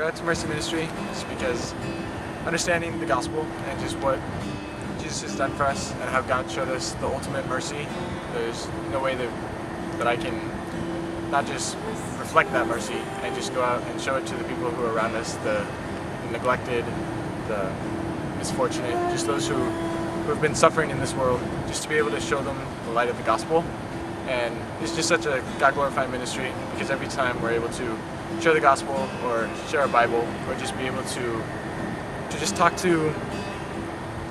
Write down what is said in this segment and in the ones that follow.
out to Mercy Ministry just because understanding the gospel and just what Jesus has done for us and how God showed us the ultimate mercy. There's no way that I can not just reflect that mercy and just go out and show it to the people who are around us, the neglected, the misfortunate, just those who have been suffering in this world, just to be able to show them the light of the gospel. And it's just such a God-glorifying ministry because every time we're able to share the gospel or share our Bible or just be able to just talk to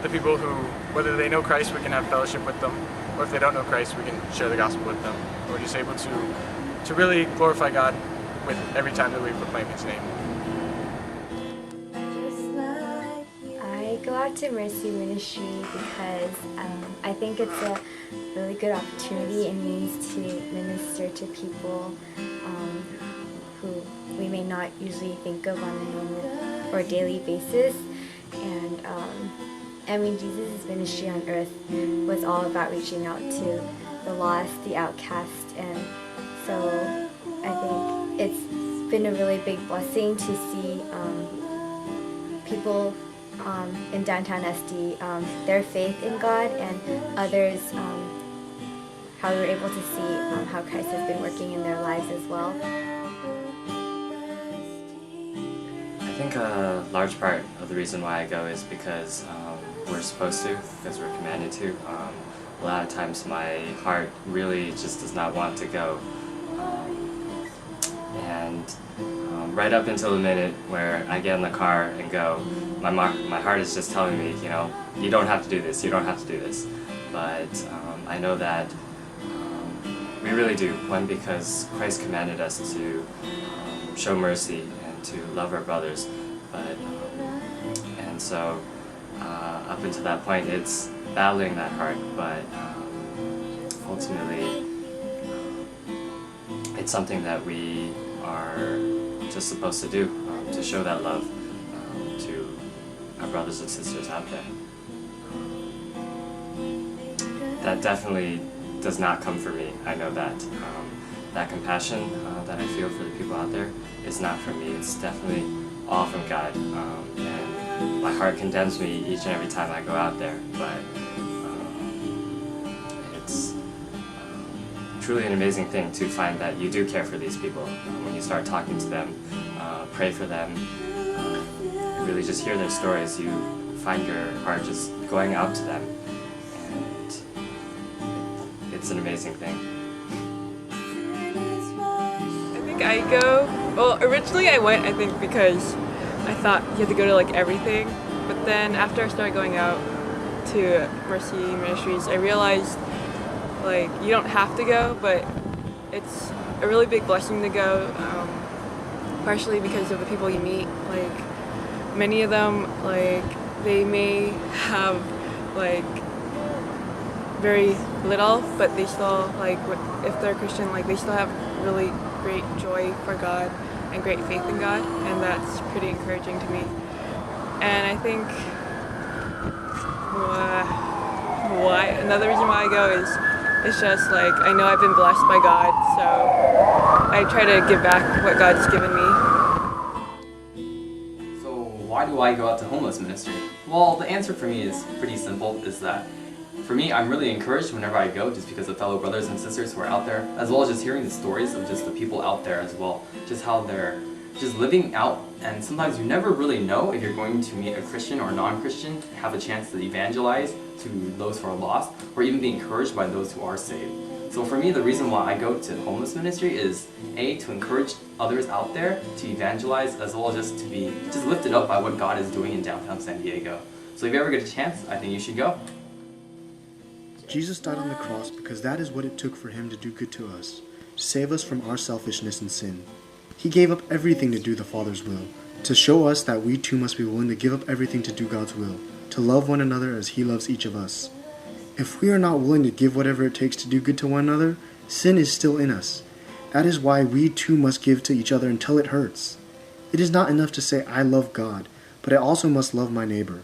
the people who, whether they know Christ, we can have fellowship with them, or if they don't know Christ, we can share the gospel with them. We're just able to really glorify God with every time that we proclaim His name. I go out to Mercy Ministry because I think it's a really good opportunity and means to minister to people who we may not usually think of on a normal or daily basis. And I mean, Jesus' ministry on earth was all about reaching out to the lost, the outcast, and so I think it's been a really big blessing to see people in downtown SD, their faith in God, and others, how we were able to see how Christ has been working in their lives as well. I think a large part of the reason why I go is because we're supposed to, because we're commanded to. A lot of times my heart really just does not want to go. And right up until the minute where I get in the car and go, my heart is just telling me, you know, you don't have to do this, you don't have to do this. But I know that we really do. One, because Christ commanded us to show mercy and to love our brothers. But and so up until that point, it's battling that heart. But ultimately, it's something that we are just supposed to do, to show that love to our brothers and sisters out there. That definitely does not come from me. I know that. That compassion that I feel for the people out there is not from me. It's definitely all from God. And my heart condemns me each and every time I go out there. But it's truly an amazing thing to find that you do care for these people. When you start talking to them, pray for them, really just hear their stories, you find your heart just going out to them. And it's an amazing thing. I go, well, originally I went, I think, because I thought you had to go to like everything, but then after I started going out to Mercy Ministries, I realized like you don't have to go, but it's a really big blessing to go, partially because of the people you meet. Like many of them, like they may have like very little, but they still, like if they're Christian, like they still have really great joy for God and great faith in God, and that's pretty encouraging to me. And I think another reason why I go is it's just like I know I've been blessed by God, so I try to give back what God's given me. So why do I go out to homeless ministry? Well, the answer for me is pretty simple, is that for me, I'm really encouraged whenever I go just because of fellow brothers and sisters who are out there, as well as just hearing the stories of just the people out there as well, just how they're just living out, and sometimes you never really know if you're going to meet a Christian or non-Christian, have a chance to evangelize to those who are lost, or even be encouraged by those who are saved. So for me, the reason why I go to homeless ministry is A, to encourage others out there to evangelize, as well as just to be just lifted up by what God is doing in downtown San Diego. So if you ever get a chance, I think you should go. Jesus died on the cross because that is what it took for Him to do good to us, to save us from our selfishness and sin. He gave up everything to do the Father's will, to show us that we too must be willing to give up everything to do God's will, to love one another as He loves each of us. If we are not willing to give whatever it takes to do good to one another, sin is still in us. That is why we too must give to each other until it hurts. It is not enough to say, I love God, but I also must love my neighbor.